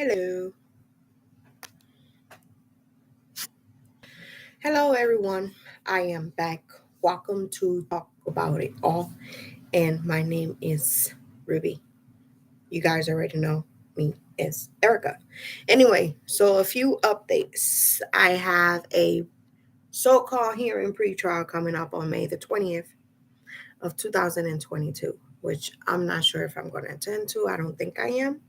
Hello. Hello, everyone. I am back. Welcome to Talk About It All. And my name is Ruby. You guys already know me as Erica. Anyway, so a few updates. I have a so called hearing pretrial coming up on May the 20th of 2022, which I'm not sure if I'm going to attend to. I don't think I am.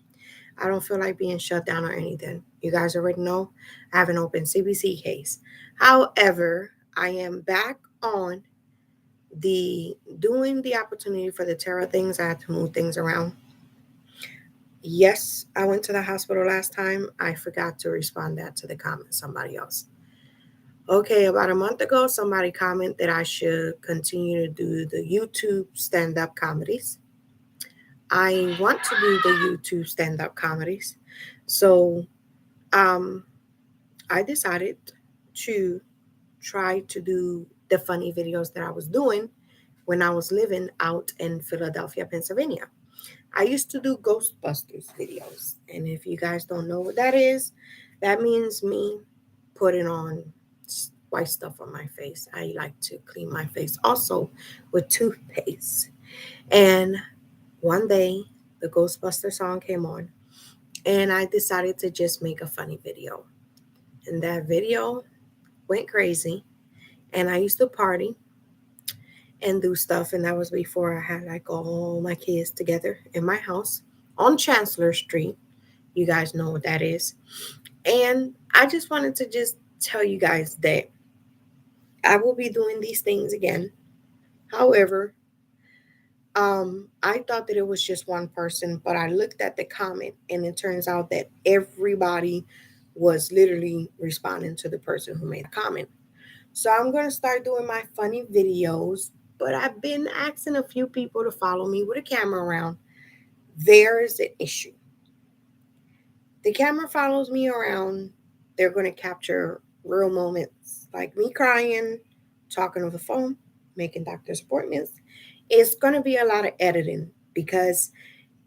I don't feel like being shut down or anything. You guys already know I have an open CBC case. However, I am back on the doing the opportunity for the tarot things. I had to move things around. Yes, I went to the hospital last time. I forgot to respond that to the comment somebody else. Okay, about a month ago, somebody commented that I should continue to do the YouTube stand-up comedies. I want to do the YouTube stand-up comedies. So um I decided to try to do the funny videos that I was doing when I was living out in Philadelphia, Pennsylvania. I used to do Ghostbusters videos. And if you guys don't know what that means me putting on white stuff on my face. I like to clean my face also with toothpaste. And one day, the Ghostbuster song came on, and I decided to just make a funny video. And that video went crazy, and I used to party and do stuff, and that was before I had like all my kids together in my house on Chancellor Street. You guys know what that is. And I just wanted to just tell you guys that I will be doing these things again. However, I thought that it was just one person, but I looked at the comment, and it turns out that everybody was literally responding to the person who made a comment. So I'm going to start doing my funny videos, but I've been asking a few people to follow me with a camera around. There's an issue. The camera follows me around. They're going to capture real moments like me crying, talking on the phone, making doctor's appointments. It's going to be a lot of editing because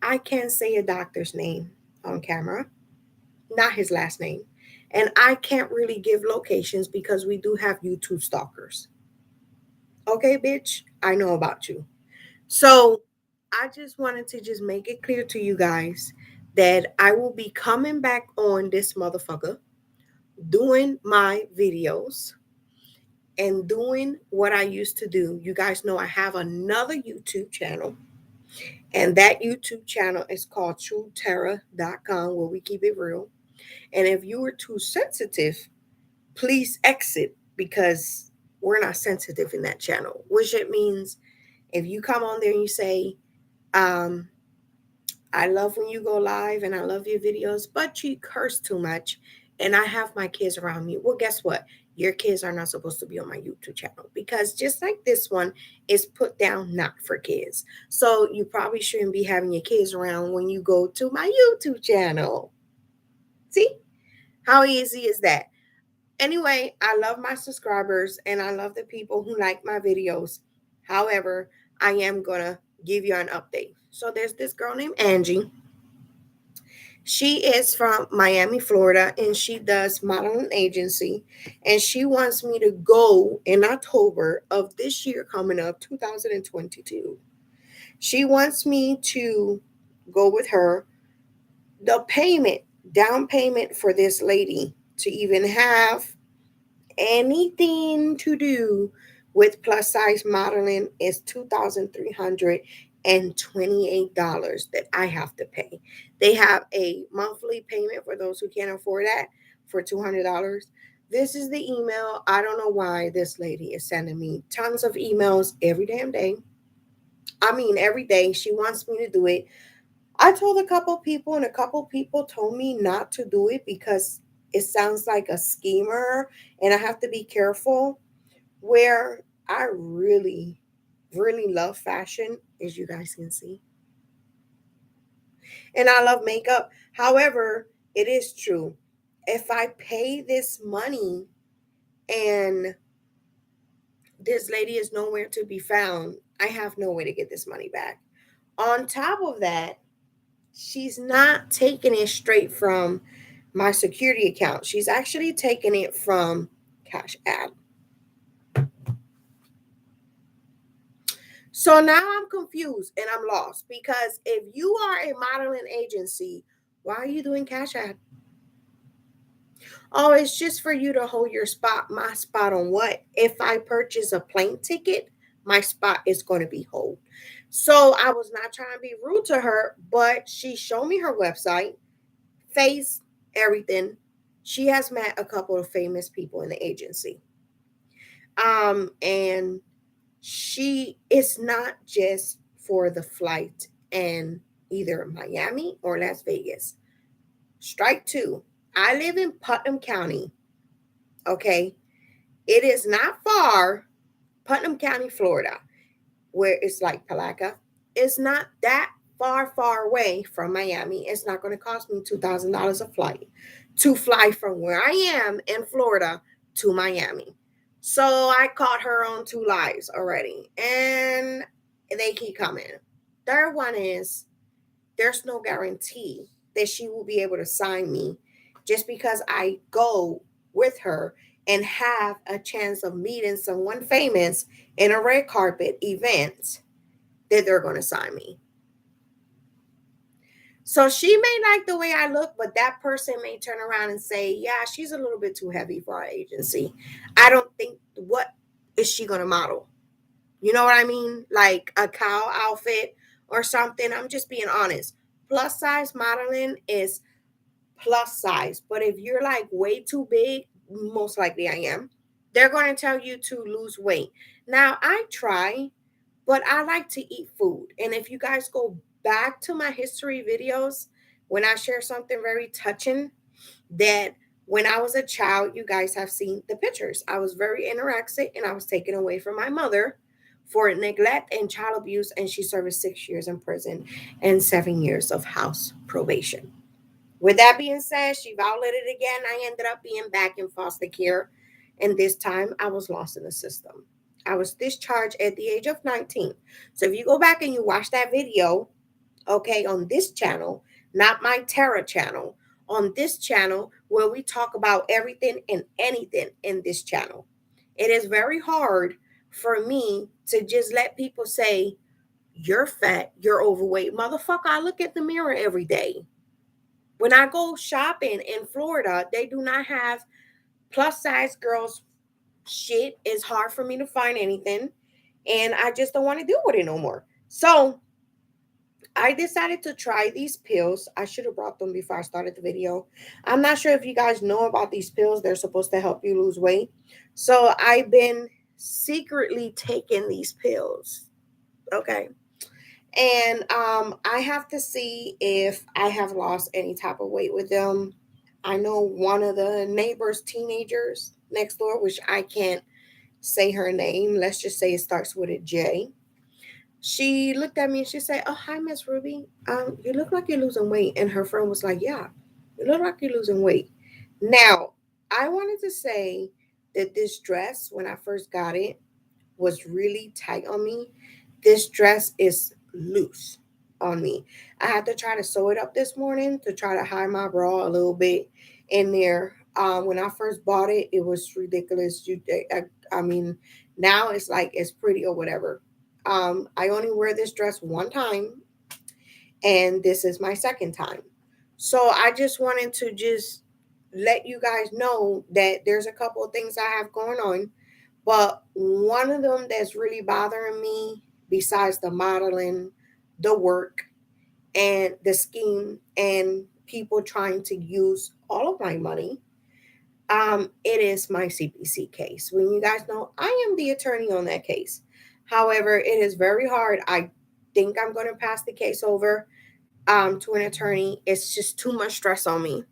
I can't say a doctor's name on camera, not his last name. And I can't really give locations because we do have YouTube stalkers. Okay, bitch, I know about you. So I just wanted to just make it clear to you guys that I will be coming back on this motherfucker, doing my videos and doing what I used to do. You guys know I have another YouTube channel, and that YouTube channel is called TrueTerra.com, where we keep it real. And if you were too sensitive, please exit because we're not sensitive in that channel, which it means if you come on there and you say, um, I love when you go live and I love your videos, but you curse too much and I have my kids around me. Well, guess what? Your kids are not supposed to be on my YouTube channel because just like this one is put down not for kids. So you probably shouldn't be having your kids around when you go to my YouTube channel. See how easy is that? Anyway, I love my subscribers and I love the people who like my videos. However, I am going to give you an update. So there's this girl named Angie. She is from Miami, Florida, and she does modeling agency. And she wants me to go in October of this year coming up, 2022. She wants me to go with her. The payment, down payment for this lady to even have anything to do with plus size modeling is $2,328 that I have to pay. They have a monthly payment for those who can't afford that for $200. This is the email. I don't know why this lady is sending me tons of emails every damn day. I mean, every day she wants me to do it. I told a couple people, and a couple people told me not to do it because it sounds like a schemer, and I have to be careful. Where I really, really love fashion, as you guys can see, and I love makeup. However, it is true. If I pay this money and this lady is nowhere to be found, I have no way to get this money back. On top of that, she's not taking it straight from my security account. She's actually taking it from Cash App. So now I'm confused and I'm lost because if you are a modeling agency, why are you doing Cash App? Oh, it's just for you to hold your spot. My spot on what? If I purchase a plane ticket, my spot is going to be hold. So I was not trying to be rude to her, but she showed me her website, face, everything. She has met a couple of famous people in the agency. And she is not just for the flight in either Miami or Las Vegas. Strike two. I live in Putnam County. Okay. It is not far, Putnam County, Florida, where it's like Palaca. It's not that far away from Miami. It's not going to cost me $2,000 a flight to fly from where I am in Florida to Miami. So I caught her on two lies already, and they keep coming. Third one is there's no guarantee that she will be able to sign me just because I go with her and have a chance of meeting someone famous in a red carpet event that they're going to sign me. So she may like the way I look, but that person may turn around and say, yeah, she's a little bit too heavy for our agency. I don't think, what is she going to model? You know what I mean? Like a cow outfit or something. I'm just being honest. Plus size modeling is plus size. But if you're like way too big, most likely I am, they're going to tell you to lose weight. Now, I try, but I like to eat food. And if you guys go back to my history videos, when I share something very touching, that when I was a child, you guys have seen the pictures. I was very anorexic and I was taken away from my mother for neglect and child abuse, and she served 6 years in prison and 7 years of house probation. With that being said, she violated again. I ended up being back in foster care, and this time I was lost in the system. I was discharged at the age of 19. So if you go back and you watch that video, okay, on this channel, not my Terra channel, on this channel where we talk about everything and anything in this channel. It is very hard for me to just let people say, you're fat, you're overweight. Motherfucker, I look at the mirror every day. When I go shopping in Florida, they do not have plus size girls shit. It's hard for me to find anything, and I just don't want to deal with it no more. So I decided to try these pills. I should have brought them before I started the video. I'm not sure if you guys know about these pills. They're supposed to help you lose weight. So I've been secretly taking these pills. Okay. And I have to see if I have lost any type of weight with them. I know one of the neighbors' teenagers next door, which I can't say her name. Let's just say it starts with a J. She looked at me and she said, "Oh, hi, Miss Ruby. You look like you're losing weight." And her friend was like, "Yeah, you look like you're losing weight." Now, I wanted to say that this dress, when I first got it, was really tight on me. This dress is loose on me. I had to try to sew it up this morning to try to hide my bra a little bit in there. When I first bought it, it was ridiculous. I mean, now it's like it's pretty or whatever. I only wear this dress one time, and this is my second time. So I just wanted to just let you guys know that there's a couple of things I have going on, but one of them that's really bothering me, besides the modeling, the work, and the scheme, and people trying to use all of my money, it is my CPC case. When you guys know, I am the attorney on that case. However, it is very hard. I think I'm going to pass the case over to an attorney. It's just too much stress on me.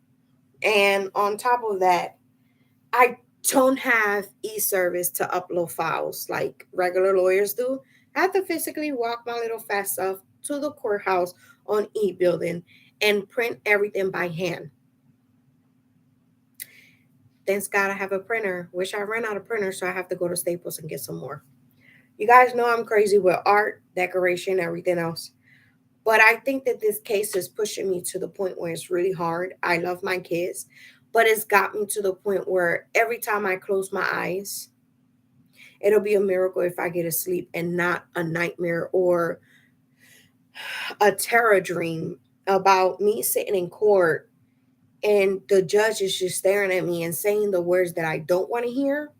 And on top of that, I don't have e-service to upload files like regular lawyers do. I have to physically walk my little fat self to the courthouse on e-building and print everything by hand. Thanks God I have a printer. Wish I ran out of printers, so I have to go to Staples and get some more. You guys know I'm crazy with art, decoration, everything else. But I think that this case is pushing me to the point where it's really hard. I love my kids, but it's got me to the point where every time I close my eyes, it'll be a miracle if I get to sleep and not a nightmare or a terror dream about me sitting in court and the judge is just staring at me and saying the words that I don't want to hear.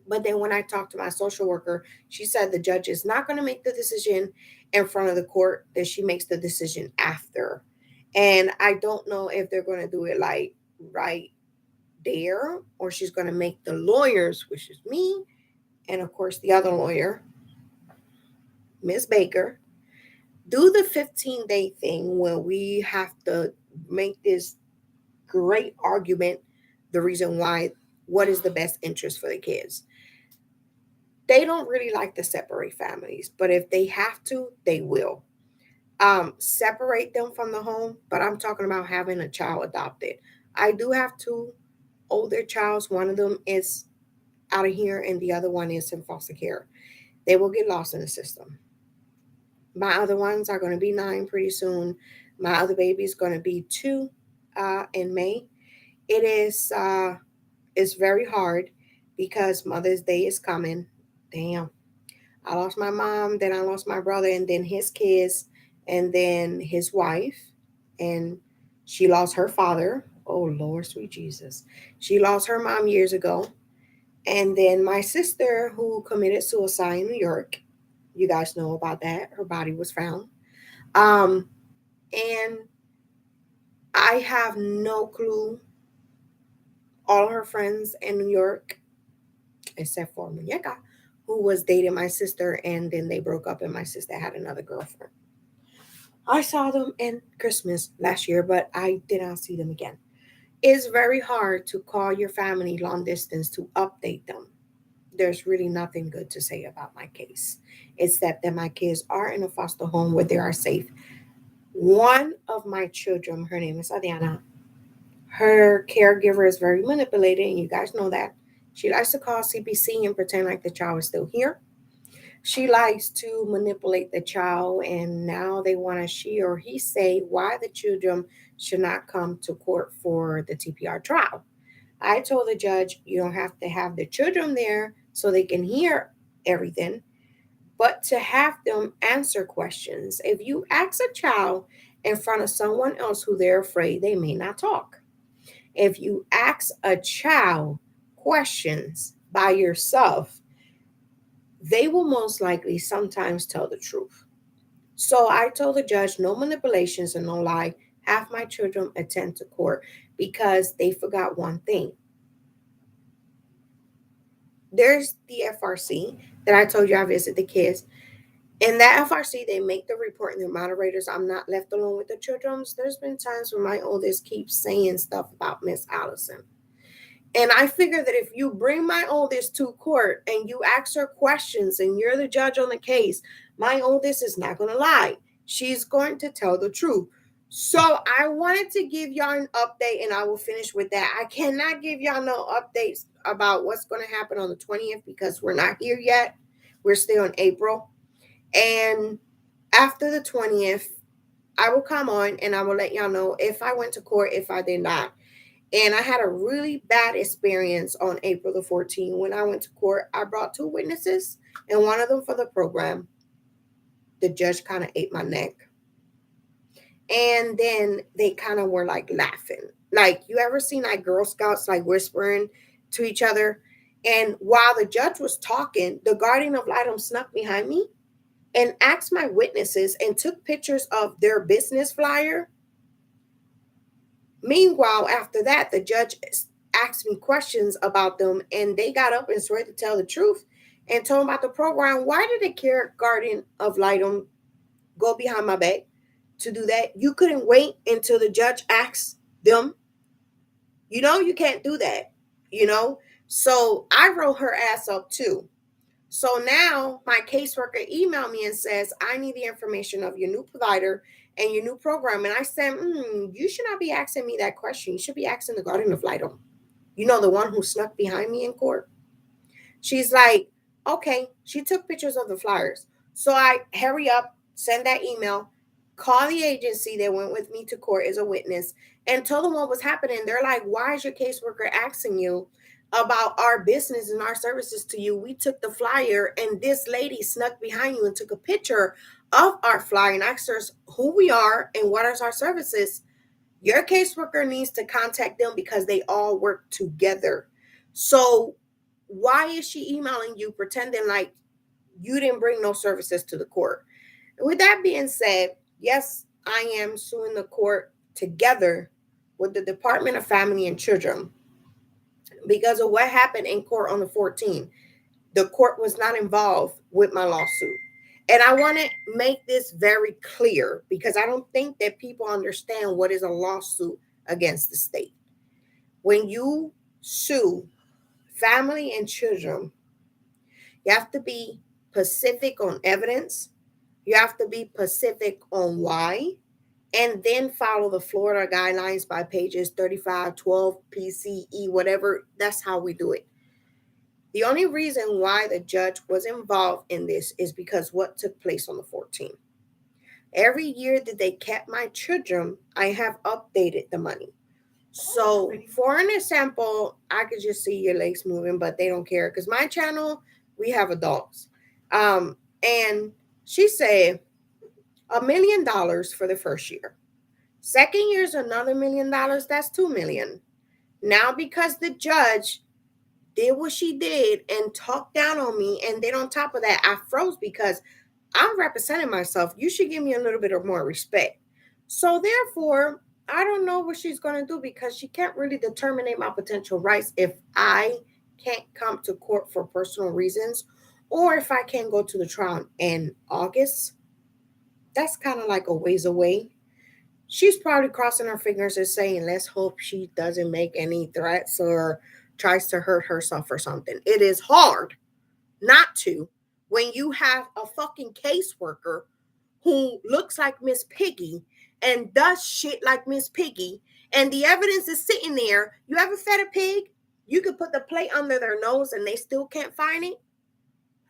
But then when I talked to my social worker, she said the judge is not going to make the decision in front of the court, that she makes the decision after. And I don't know if they're going to do it like right there, or she's going to make the lawyers, which is me, and of course the other lawyer, Miss Baker, do the 15-day thing when we have to make this great argument, the reason why, what is the best interest for the kids. They don't really like to separate families, but if they have to, they will. Separate them from the home, but I'm talking about having a child adopted. I do have two older childs. One of them is out of here, and the other one is in foster care. They will get lost in the system. My other ones are going to be 9 pretty soon. My other baby is going to be 2 in May. It is it's very hard because Mother's Day is coming. Damn. I lost my mom, then I lost my brother, and then his kids, and then his wife, and she lost her father. Oh, Lord, sweet Jesus. She lost her mom years ago. And then my sister, who committed suicide in New York. You guys know about that. Her body was found. Um, and I have no clue. All her friends in New York, except for Muñeca, who was dating my sister, and then they broke up, and my sister had another girlfriend. I saw them in Christmas last year, but I did not see them again. It's very hard to call your family long distance to update them. There's really nothing good to say about my case, except that my kids are in a foster home where they are safe. One of my children, her name is Adriana, her caregiver is very manipulated, and you guys know that. She likes to call CPC and pretend like the child is still here. She likes to manipulate the child, and now they want to she or he say why the children should not come to court for the TPR trial. I told the judge you don't have to have the children there so they can hear everything, but to have them answer questions. If you ask a child in front of someone else who they're afraid, they may not talk. If you ask a child questions by yourself, they will most likely sometimes tell the truth. So I told the judge no manipulations and no lie. Have my children attend to court because they forgot one thing. There's the FRC that I told you I visit the kids. In that FRC, they make the report and the moderators. I'm not left alone with the children. There's been times when my oldest keeps saying stuff about Miss Allison. And I figure that if you bring my oldest to court and you ask her questions and you're the judge on the case, my oldest is not going to lie. She's going to tell the truth. So I wanted to give y'all an update, and I will finish with that. I cannot give y'all no updates about what's going to happen on the 20th because we're not here yet. We're still in April. And after the 20th, I will come on and I will let y'all know if I went to court, if I did not. And I had a really bad experience on April the 14th. When I went to court, I brought 2 witnesses, and one of them for the program. The judge kind of ate my neck. And then they kind of were like laughing. Like, you ever seen like Girl Scouts like whispering to each other? And while the judge was talking, the guardian of light snuck behind me and asked my witnesses and took pictures of their business flyer. Meanwhile, after that, the judge asked me questions about them, and they got up and swear to tell the truth and told them about the program. Why did the care guardian of Lightum go behind my back to do that? You couldn't wait until the judge asked them. You can't do that. So I wrote her ass up too. So now my caseworker emailed me and says, I need the information of your new provider and your new program. And I said, you should not be asking me that question. You should be asking the guardian of light. The one who snuck behind me in court. She's like, okay. She took pictures of the flyers. So I hurry up. send that email, call the agency that went with me to court as a witness, and tell them what was happening. They're like, why is your caseworker asking you about our business and our services to you? We took the flyer, and this lady snuck behind you and took a picture of our flyer and asked us who we are and what is our services. Your caseworker needs to contact them because they all work together. So why is she emailing you pretending like you didn't bring no services to the court? With that being said, yes, I am suing the court together with the Department of Family and Children because of what happened in court on the 14th. The court was not involved with my lawsuit. And I want to make this very clear because I don't think that people understand what is a lawsuit against the state. When you sue family and children, you have to be specific on evidence. You have to be specific on why, and then follow the Florida guidelines by pages 3512 PCE, whatever. That's how we do it. The only reason why the judge was involved in this is because what took place on the 14th. Every year that they kept my children, I have updated the money. So, for an example, I could just see your legs moving, but they don't care because my channel, we have adults. And she said $1 million for the first year. Second year is another $1 million. That's $2 million. Now, because the judge did what she did and talked down on me, and then on top of that, I froze because I'm representing myself. You should give me a little bit of more respect. So therefore, I don't know what she's going to do because she can't really determine my potential rights if I can't come to court for personal reasons or if I can't go to the trial in August. That's kind of like a ways away. She's probably crossing her fingers and saying, let's hope she doesn't make any threats or tries to hurt herself or something. It is hard not to when you have a fucking caseworker who looks like Miss Piggy and does shit like Miss Piggy, and the evidence is sitting there. You ever fed a pig? You could put the plate under their nose and they still can't find it.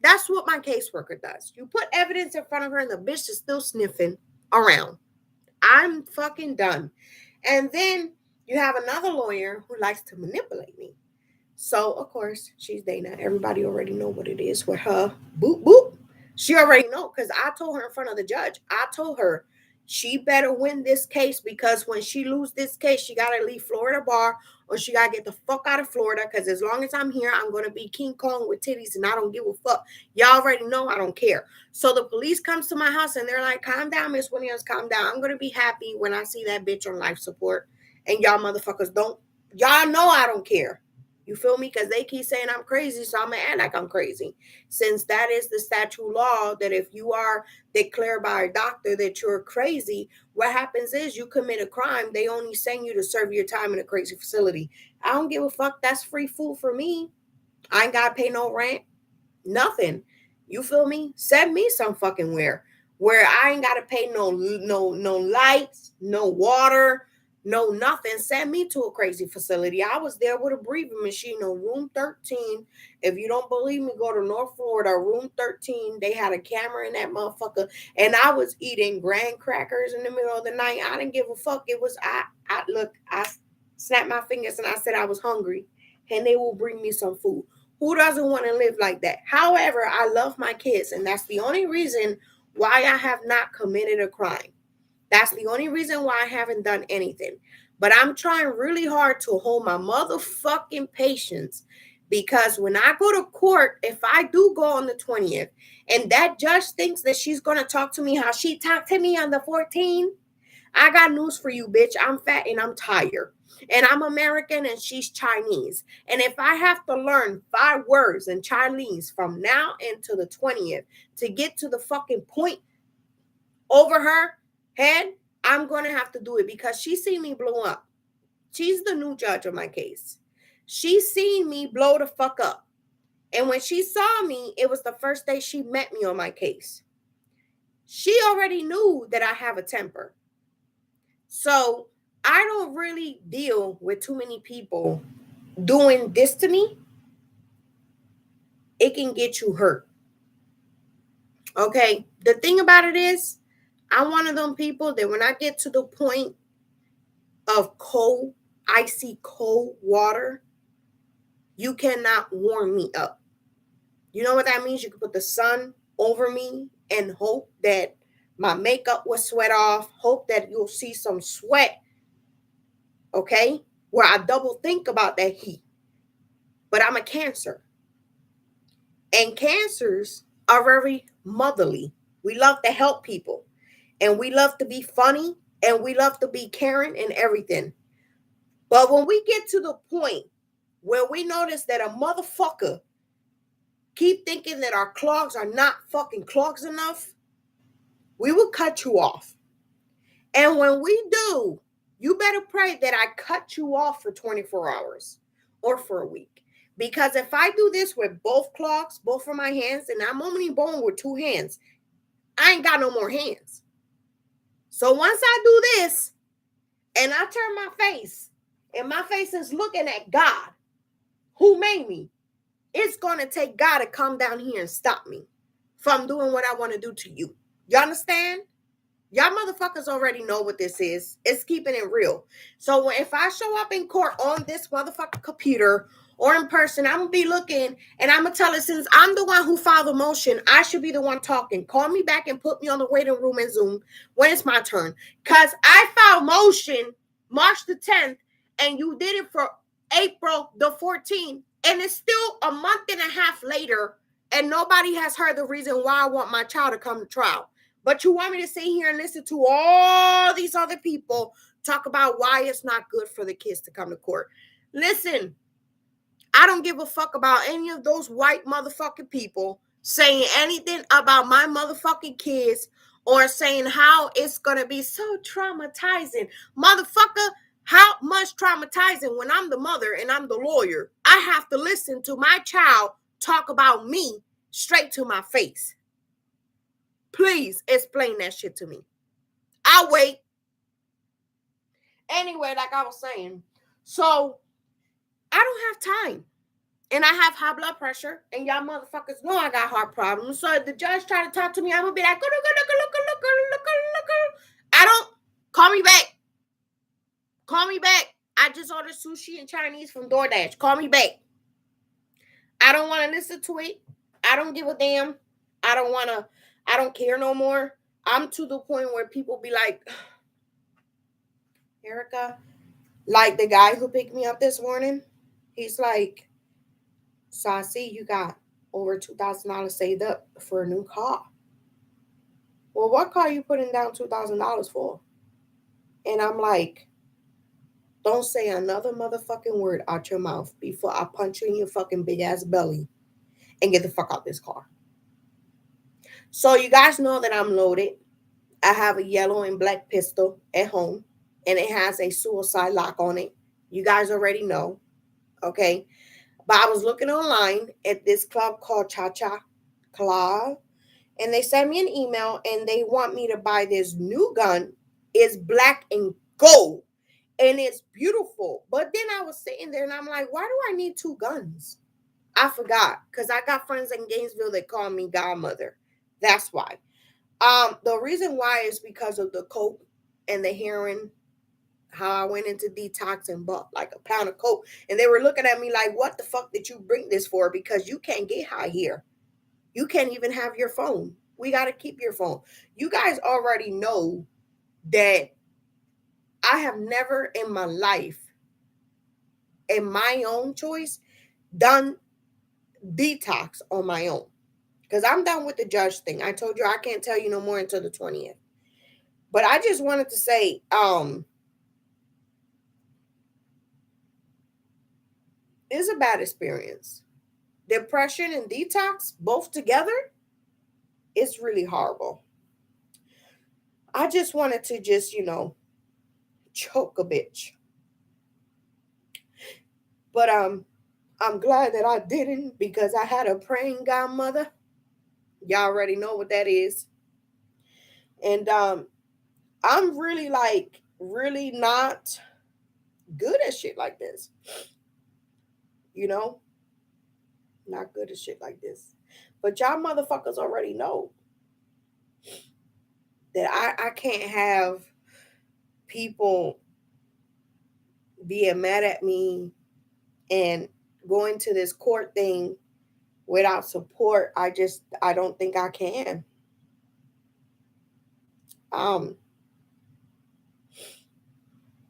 That's what my caseworker does. You put evidence in front of her and the bitch is still sniffing around. I'm fucking done. And then you have another lawyer who likes to manipulate me. So, of course, she's Dana. Everybody already know what it is with her. Boop, boop. She already know because I told her in front of the judge. I told her she better win this case because when she lose this case, she got to leave Florida bar or she got to get the fuck out of Florida because as long as I'm here, I'm going to be King Kong with titties and I don't give a fuck. Y'all already know I don't care. So the police comes to my house and they're like, calm down, Miss Williams, calm down. I'm going to be happy when I see that bitch on life support. And y'all motherfuckers don't, y'all know I don't care. You feel me? Because they keep saying I'm crazy, so I'm going to act like I'm crazy. Since that is the statute law, that if you are declared by a doctor that you're crazy, what happens is you commit a crime, they only send you to serve your time in a crazy facility. I don't give a fuck. That's free food for me. I ain't got to pay no rent. Nothing. You feel me? Send me some fucking where I ain't got to pay no lights, no water, no nothing. Send me to a crazy facility. I was there with a breathing machine on room 13. If you don't believe me, go to North Florida, room 13. They had a camera in that motherfucker. And I was eating graham crackers in the middle of the night. I didn't give a fuck. It was, I snapped my fingers and I said I was hungry. And they will bring me some food. Who doesn't want to live like that? However, I love my kids. And that's the only reason why I have not committed a crime. That's the only reason why I haven't done anything. But I'm trying really hard to hold my motherfucking patience because when I go to court, if I do go on the 20th and that judge thinks that she's going to talk to me how she talked to me on the 14th, I got news for you, bitch. I'm fat and I'm tired. And I'm American and she's Chinese. And if I have to learn 5 words in Chinese from now until the 20th to get to the fucking point over her head, I'm going to have to do it because she seen me blow up. She's the new judge of my case. She seen me blow the fuck up. And when she saw me, it was the first day she met me on my case. She already knew that I have a temper. So I don't really deal with too many people doing this to me. It can get you hurt. Okay, the thing about it is, I'm one of them people that when I get to the point of cold, icy cold water, you cannot warm me up. You know what that means? You can put the sun over me and hope that my makeup will sweat off, hope that you'll see some sweat, okay? Where I double think about that heat. But I'm a Cancer. And Cancers are very motherly. We love to help people. And we love to be funny. And we love to be caring and everything. But when we get to the point where we notice that a motherfucker keep thinking that our clogs are not fucking clogs enough, we will cut you off. And when we do, you better pray that I cut you off for 24 hours or for a week. Because if I do this with both clogs, both of my hands, and I'm only born with two hands, I ain't got no more hands. So once I do this and I turn my face, and my face is looking at God, who made me, it's going to take God to come down here and stop me from doing what I want to do to you. You understand? Y'all motherfuckers already know what this is. It's keeping it real. So if I show up in court on this motherfucking computer or in person, I'm going to be looking and I'm going to tell it, since I'm the one who filed the motion, I should be the one talking. Call me back and put me on the waiting room in Zoom when it's my turn. Because I filed motion March the 10th and you did it for April the 14th. And it's still a month and a half later and nobody has heard the reason why I want my child to come to trial. But you want me to sit here and listen to all these other people talk about why it's not good for the kids to come to court. Listen, I don't give a fuck about any of those white motherfucking people saying anything about my motherfucking kids or saying how it's going to be so traumatizing. Motherfucker, how much traumatizing when I'm the mother and I'm the lawyer? I have to listen to my child talk about me straight to my face. Please explain that shit to me. I'll wait. Anyway, like I was saying, so I don't have time. And I have high blood pressure, and y'all motherfuckers know I got heart problems. So if the judge try to talk to me, I'm gonna be like, I don't. Call me back. Call me back. I just ordered sushi and Chinese from DoorDash. Call me back. I don't want to listen to it. I don't give a damn. I don't care no more. I'm to the point where people be like, Erica, like the guy who picked me up this morning, he's like, so I see you got over $2,000 saved up for a new car. Well, what car are you putting down $2,000 for? And I'm like, don't say another motherfucking word out your mouth before I punch you in your fucking big ass belly and get the fuck out this car. So you guys know that I'm loaded. I have a yellow and black pistol at home, and it has a suicide lock on it. You guys already know, okay? But I was looking online at this club called Cha Cha Club, and they sent me an email, and they want me to buy this new gun. It's black and gold, and it's beautiful. But then I was sitting there, and I'm like, why do I need two guns? I forgot, because I got friends in Gainesville that call me godmother. That's why. The reason why is because of the coke and the heroin, how I went into detox and bought like a pound of coke. And they were looking at me like, what the fuck did you bring this for? Because you can't get high here. You can't even have your phone. We got to keep your phone. You guys already know that I have never in my life, in my own choice, done detox on my own. Because I'm done with the judge thing. I told you I can't tell you no more until the 20th. But I just wanted to say, it's a bad experience. Depression and detox, both together, it's really horrible. I just wanted to just, choke a bitch. But I'm glad that I didn't, because I had a praying godmother. Y'all already know what that is. And I'm really really not good at shit like this. You know? Not good at shit like this. But y'all motherfuckers already know. that I can't have people being mad at me and going to this court thing without support. I don't think I can. Um,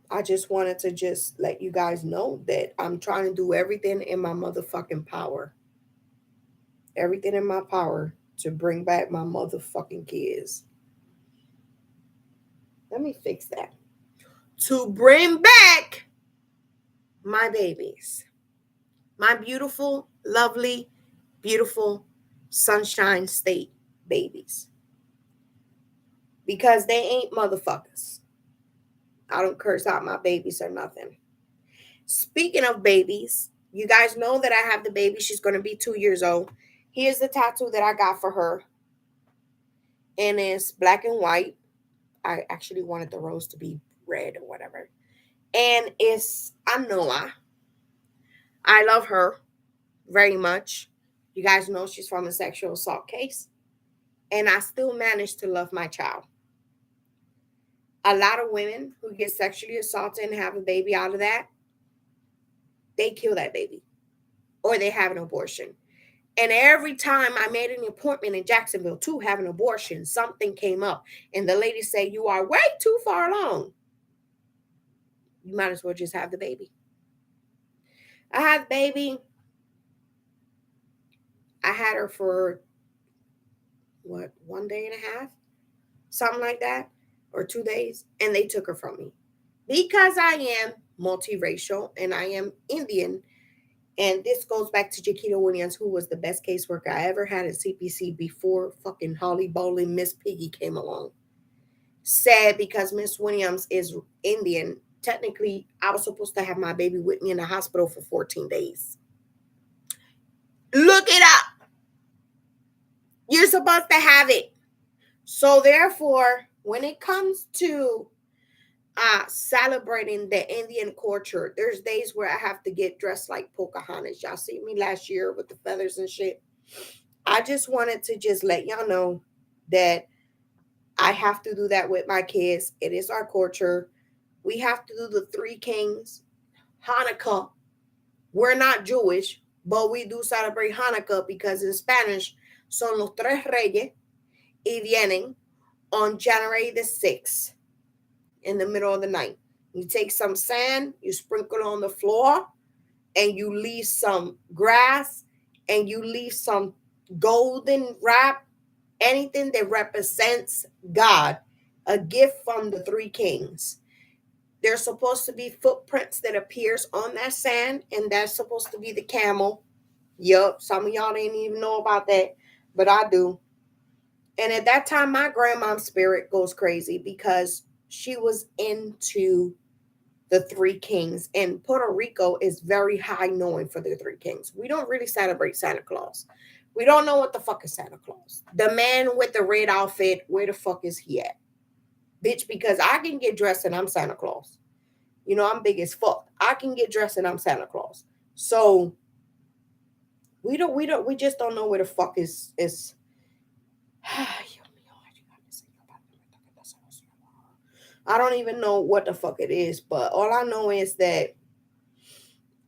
I just wanted to just let you guys know that I'm trying to do everything in my motherfucking power. Everything in my power to bring back my motherfucking kids. Let me fix that. To bring back my babies. My beautiful, lovely, beautiful Sunshine State babies. Because they ain't motherfuckers. I don't curse out my babies or nothing. Speaking of babies, you guys know that I have the baby. She's going to be 2 years old. Here's the tattoo that I got for her. And it's black and white. I actually wanted the rose to be red or whatever. And it's Anoa. I love her very much. You guys know she's from a sexual assault case. And I still managed to love my child. A lot of women who get sexually assaulted and have a baby out of that, they kill that baby or they have an abortion. And every time I made an appointment in Jacksonville to have an abortion, something came up. And the lady said, you are way too far along. You might as well just have the baby. I had baby. I had her for, 1 day and a half? Something like that. Or 2 days. And they took her from me. Because I am multiracial and I am Indian. And this goes back to Jaquita Williams, who was the best caseworker I ever had at CPC before fucking Holly Bowling, Miss Piggy came along. Said because Miss Williams is Indian, technically I was supposed to have my baby with me in the hospital for 14 days. Look it up. You're supposed to have it. So therefore, when it comes to celebrating the Indian culture, there's days where I have to get dressed like Pocahontas. Y'all see me last year with the feathers and shit. I just wanted to just let y'all know that I have to do that with my kids. It is our culture. We have to do the Three Kings, Hanukkah. We're not Jewish, but we do celebrate Hanukkah because in Spanish son los tres reyes y vienen on January the 6th in the middle of the night. You take some sand, you sprinkle on the floor, and you leave some grass, and you leave some golden wrap, anything that represents God, a gift from the Three Kings. There's supposed to be footprints that appears on that sand, and that's supposed to be the camel. Yup, some of y'all didn't even know about that, but I do. And at that time, my grandma's spirit goes crazy because she was into the Three Kings. And Puerto Rico is very high known for the Three Kings. We don't really celebrate Santa Claus. We don't know what the fuck is Santa Claus. The man with the red outfit, where the fuck is he at? Bitch, because I can get dressed and I'm Santa Claus. You know, I'm big as fuck. I can get dressed and I'm Santa Claus. So we just don't know where the fuck is I don't even know what the fuck it is, but all I know is that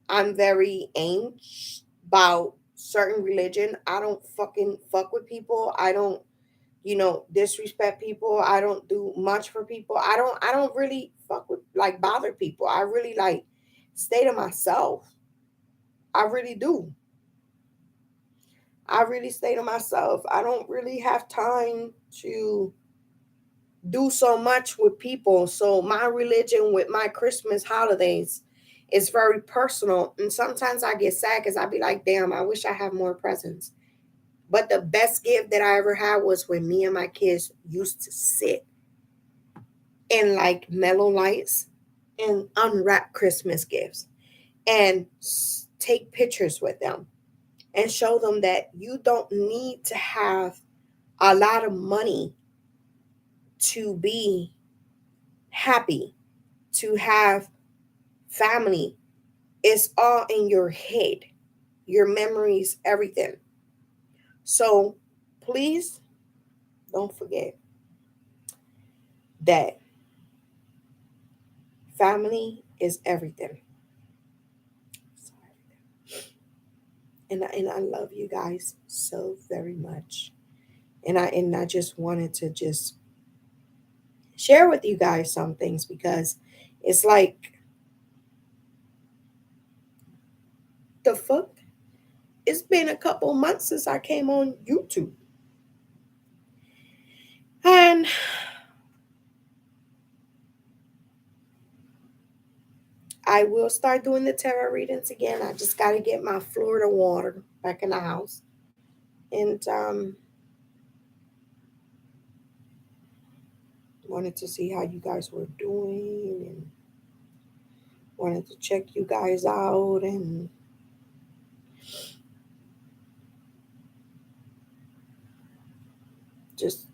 I'm very anxious about certain religion. I don't fucking fuck with people. I don't, disrespect people. I don't do much for people. I don't really fuck with, like, bother people. I really, like, stay to myself. I really do. I really stay to myself. I don't really have time to do so much with people. So my religion with my Christmas holidays is very personal. And sometimes I get sad because I be like, damn, I wish I had more presents. But the best gift that I ever had was when me and my kids used to sit in like mellow lights and unwrap Christmas gifts and take pictures with them and show them that you don't need to have a lot of money to be happy, to have family. It's all in your head, your memories, everything. So please don't forget. that family is everything. And I love you guys so very much. And I just wanted to just share with you guys some things because it's like the fuck. It's been a couple months since I came on YouTube. And I will start doing the tarot readings again. I just got to get my Florida water back in the house. And wanted to see how you guys were doing and wanted to check you guys out and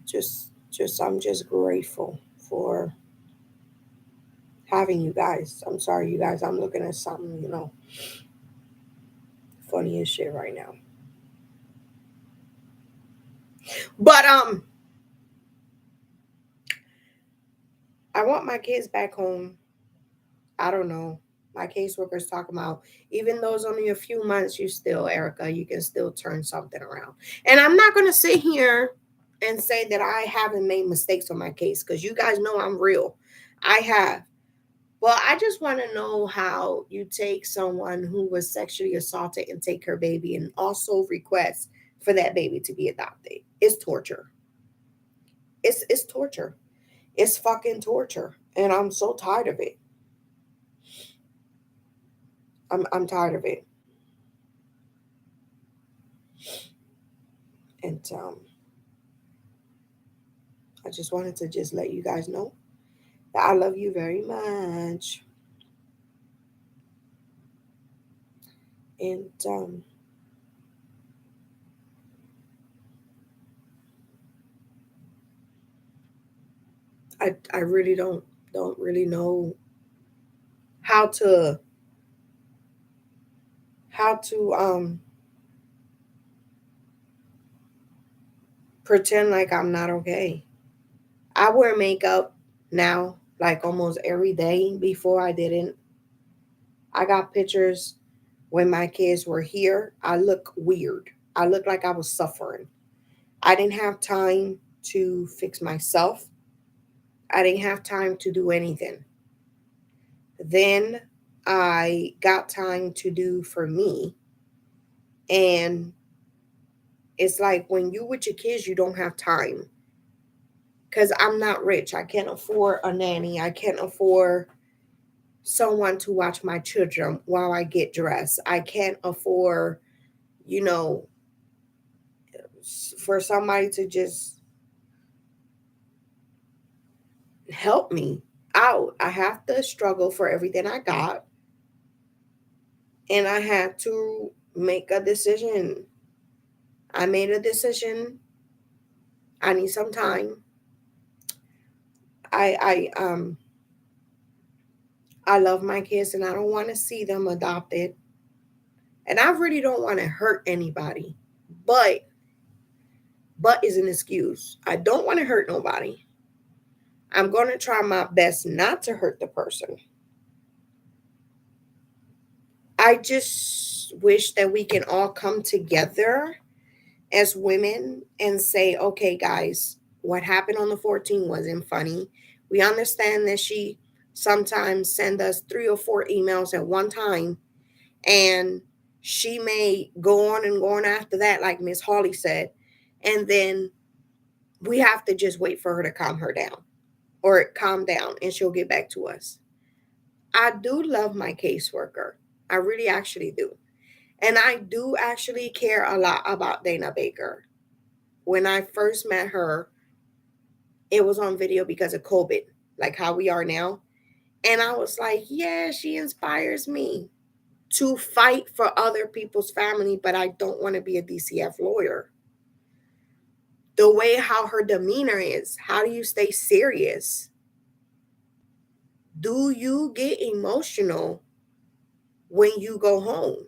just I'm just grateful for having you guys. I'm sorry, you guys. I'm looking at something, funny as shit right now. But I want my kids back home. I don't know. My caseworker's talking about even though it's only a few months, you still, Erica, you can still turn something around. And I'm not gonna sit here and say that I haven't made mistakes on my case because you guys know I'm real. I have. Well, I just want to know how you take someone who was sexually assaulted and take her baby and also request for that baby to be adopted. It's torture. It's torture. It's fucking torture. And I'm so tired of it. I'm tired of it. And I just wanted to just let you guys know that I love you very much. And I really don't really know how to how to pretend like I'm not okay. I wear makeup now like almost every day. Before I didn't. I got pictures when my kids were here. I look weird. I look like I was suffering. I didn't have time to fix myself. I didn't have time to do anything. Then I got time to do for me. And it's like when you with your kids, you don't have time. Because I'm not rich. I can't afford a nanny. I can't afford someone to watch my children while I get dressed. I can't afford, you know, for somebody to just help me out. I have to struggle for everything I got. And I had to make a decision. I made a decision. I need some time. I I love my kids and I don't want to see them adopted. And I really don't want to hurt anybody. But is an excuse. I don't want to hurt nobody. I'm going to try my best not to hurt the person. I just wish that we can all come together as women and say, okay, guys, what happened on the 14th wasn't funny. We understand that she sometimes send us 3 or 4 emails at one time, and she may go on and go on after that, like Miss Holly said, and then we have to just wait for her to calm her down or calm down, and she'll get back to us. I do love my caseworker. I really actually do. And I do actually care a lot about Dana Baker. When I first met her, it was on video because of COVID, like how we are now. And I was like, yeah, she inspires me to fight for other people's family, but I don't want to be a DCF lawyer. The way how her demeanor is, how do you stay serious? Do you get emotional when you go home?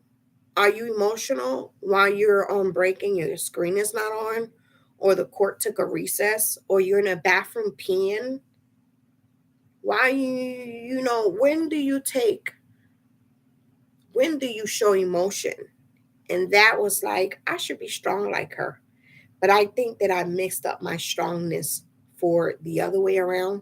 Are you emotional while you're on break and your screen is not on, or the court took a recess, or you're in a bathroom peeing Why when do you show emotion? And that was like, I should be strong like her. But I think that I mixed up my strongness for the other way around.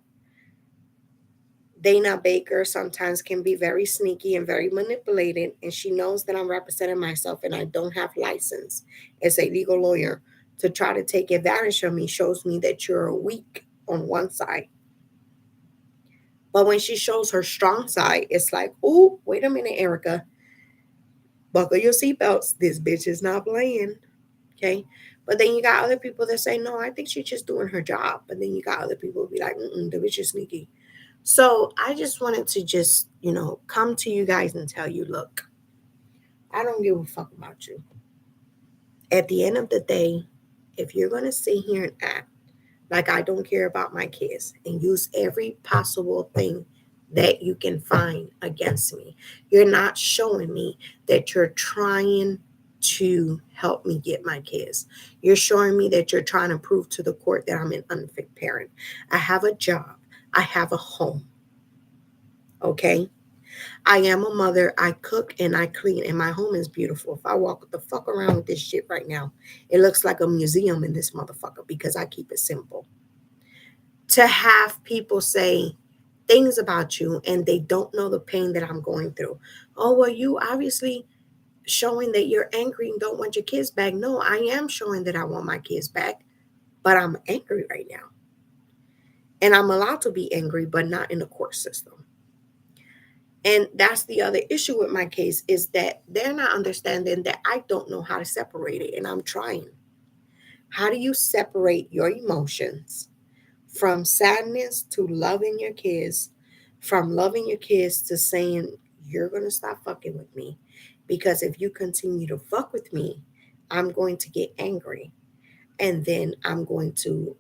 Dana Baker sometimes can be very sneaky and very manipulated, and she knows that I'm representing myself and I don't have license as a legal lawyer to try to take advantage of me. Shows me that you're weak on one side. But when she shows her strong side, it's like, oh, wait a minute, Erica, buckle your seatbelts. This bitch is not playing. Okay. But then you got other people that say, no, I think she's just doing her job. But then you got other people who be like, the bitch is sneaky. So I just wanted to just, come to you guys and tell you, look, I don't give a fuck about you. At the end of the day, if you're going to sit here and act like I don't care about my kids and use every possible thing that you can find against me, you're not showing me that you're trying to help me get my kids. You're showing me that you're trying to prove to the court that I'm an unfit parent. I have a job. I have a home. Okay? I am a mother. I cook and I clean, and my home is beautiful. If I walk the fuck around with this shit right now, it looks like a museum in this motherfucker because I keep it simple. To have people say things about you and they don't know the pain that I'm going through. Oh, well, you obviously showing that you're angry and don't want your kids back. No, I am showing that I want my kids back, but I'm angry right now. And I'm allowed to be angry, but not in the court system. And that's the other issue with my case, is that they're not understanding that I don't know how to separate it, and I'm trying. How do you separate your emotions from sadness to loving your kids, from loving your kids to saying, you're going to stop fucking with me? Because if you continue to fuck with me, I'm going to get angry. And then I'm going to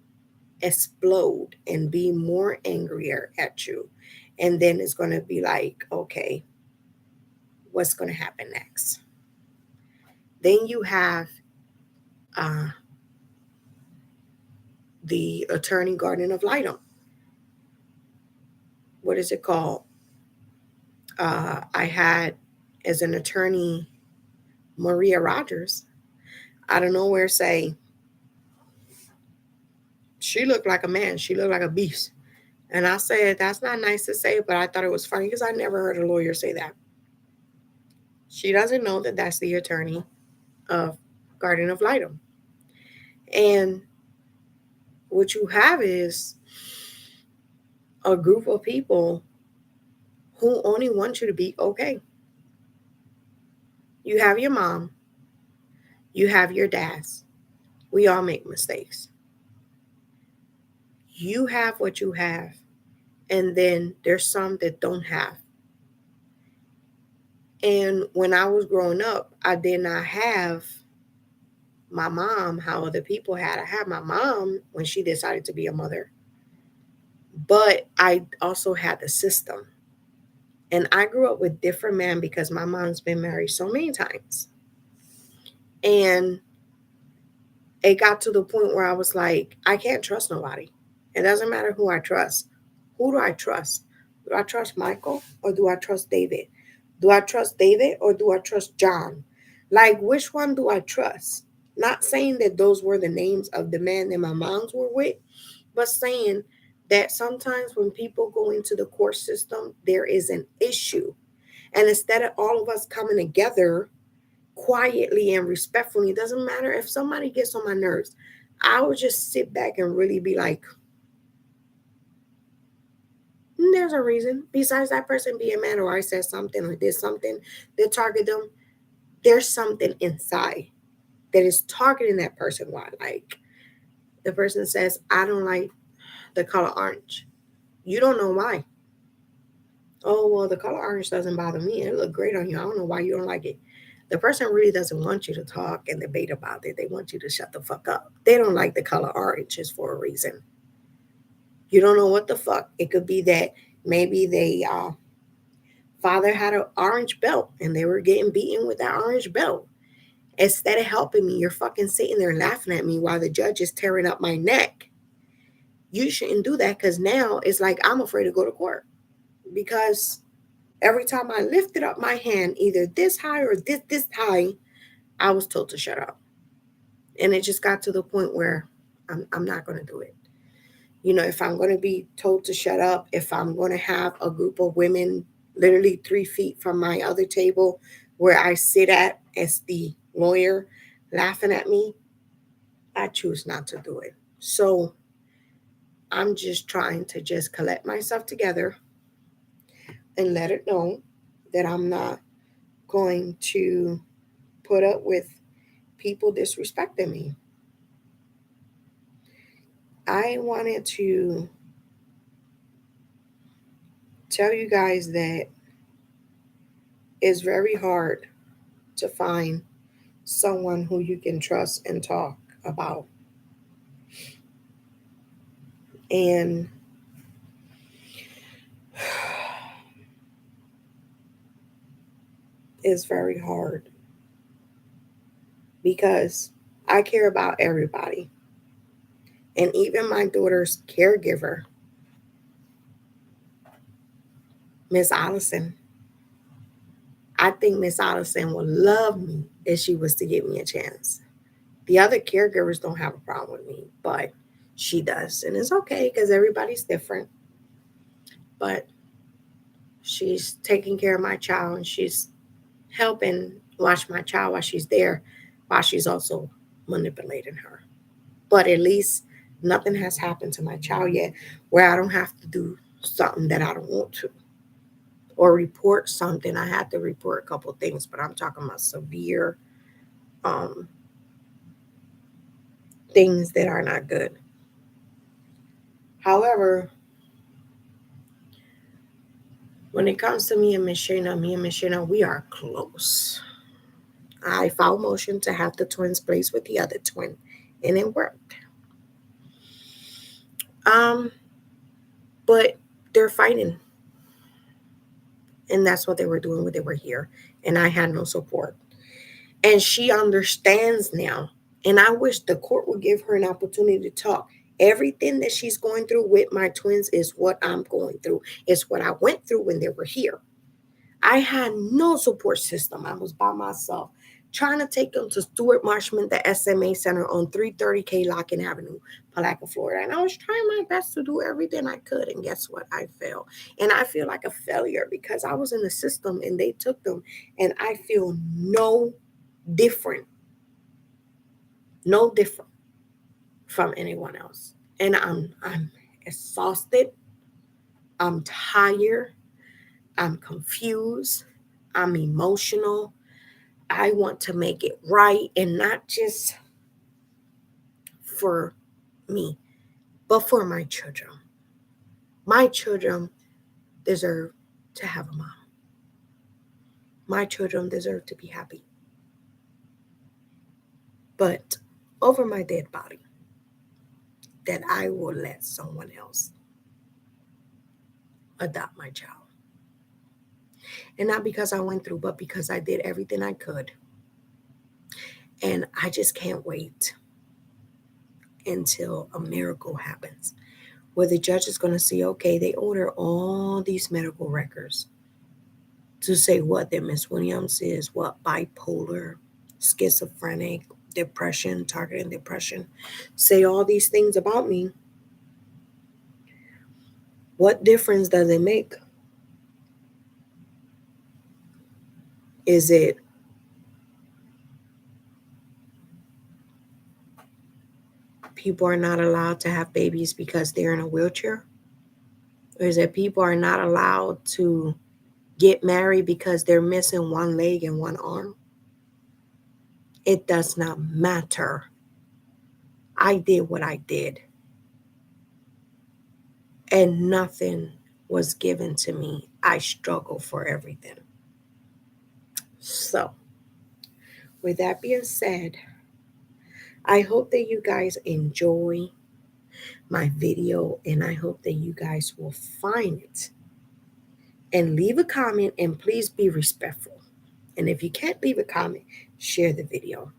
explode and be more angrier at you. And then it's going to be like, okay, what's going to happen next? Then you have uh, the attorney Garden of Lightum. What is it called? I had as an attorney Maria Rogers out of nowhere say she looked like a man. She looked like a beast. And I said, that's not nice to say, but I thought it was funny because I never heard a lawyer say that. She doesn't know that that's the attorney of Garden of Lightum. And what you have is a group of people who only want you to be okay. You have your mom, you have your dads. We all make mistakes. You have what you have, and then there's some that don't have. And when I was growing up, I did not have my mom how other people had. I had my mom when she decided to be a mother, but I also had the system. And I grew up with different men because my mom's been married so many times. And it got to the point where I was like, I can't trust nobody. It doesn't matter who I trust. Who do I trust? Do I trust Michael or do I trust David? Do I trust David or do I trust John? Like, which one do I trust? Not saying that those were the names of the men that my moms were with, but saying that sometimes when people go into the court system, there is an issue. And instead of all of us coming together quietly and respectfully, it doesn't matter if somebody gets on my nerves, I would just sit back and really be like, there's a reason. Besides that person being mad or I said something or did something that target them, there's something inside that is targeting that person. Why? Like the person says, I don't like the color orange. You don't know why. Oh, well, the color orange doesn't bother me. It look great on you. I don't know why you don't like it. The person really doesn't want you to talk and debate about it. They want you to shut the fuck up. They don't like the color orange is for a reason. You don't know what the fuck. It could be that maybe they father had an orange belt and they were getting beaten with that orange belt. Instead of helping me, you're fucking sitting there laughing at me while the judge is tearing up my neck. You shouldn't do that, because now it's like I'm afraid to go to court, because every time I lifted up my hand, either this high or this high, I was told to shut up. And it just got to the point where I'm not going to do it. You know, if I'm going to be told to shut up, if I'm going to have a group of women literally 3 feet from my other table where I sit at as the lawyer laughing at me, I choose not to do it. So I'm just trying to just collect myself together and let it know that I'm not going to put up with people disrespecting me. I wanted to tell you guys that it's very hard to find someone who you can trust and talk about. And it's very hard because I care about everybody. And even my daughter's caregiver, Miss Allison, I think Miss Allison would love me if she was to give me a chance. The other caregivers don't have a problem with me, but she does. And it's okay because everybody's different. But she's taking care of my child, and she's helping watch my child while she's there, while she's also manipulating her. But at least nothing has happened to my child yet where I don't have to do something that I don't want to, or report something. I had to report a couple things, but I'm talking about severe um, things that are not good. However, when it comes to me and Miss Shayna, we are close. I filed motion to have the twins placed with the other twin, and it worked. Um, but they're fighting, and that's what they were doing when they were here, and I had no support. And she understands now, and I wish the court would give her an opportunity to talk. Everything that she's going through with my twins is what I'm going through. It's what I went through when they were here. I had no support system. I was by myself trying to take them to Stuart Marshman, the SMA Center on 330 K Locken Avenue, Palaca, Florida. And I was trying my best to do everything I could. And guess what? I failed. And I feel like a failure because I was in the system and they took them. And I feel different, no different from anyone else. And I'm exhausted. I'm tired. I'm confused. I'm emotional. I want to make it right, and not just for me, but for my children. My children deserve to have a mom. My children deserve to be happy. But over my dead body, that I will let someone else adopt my child. And not because I went through, but because I did everything I could. And I just can't wait until a miracle happens where the judge is going to see, okay, they order all these medical records to say what that Miss Williams is, what bipolar, schizophrenic, depression, targeted depression, say all these things about me. What difference does it make? Is it people are not allowed to have babies because they're in a wheelchair? Or is it people are not allowed to get married because they're missing one leg and one arm? It does not matter. I did what I did, and nothing was given to me. I struggled for everything. So, with that being said, I hope that you guys enjoy my video, and I hope that you guys will find it and leave a comment, and please be respectful. And if you can't leave a comment, share the video,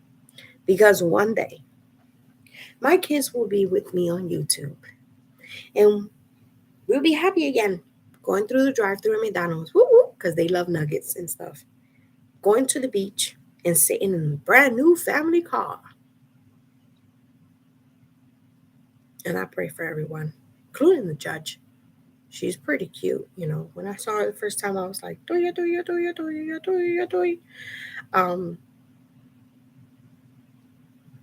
because one day my kids will be with me on YouTube, And we'll be happy again. Going through the drive-thru at McDonald's, woo woo, because they love nuggets and stuff. Going to the beach and sitting in a brand new family car. And I pray for everyone, including the judge. She's pretty cute, you know. When I saw her the first time, I was like, doya, doya, doya, doya, doya, doya.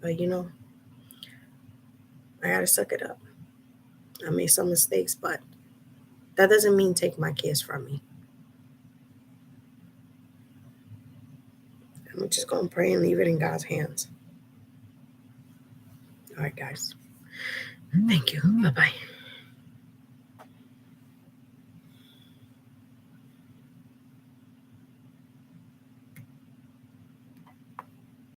But you know, I gotta suck it up. I made some mistakes, but that doesn't mean take my kids from me. I'm just gonna pray and leave it in God's hands. All right, guys. Thank you. Bye-bye.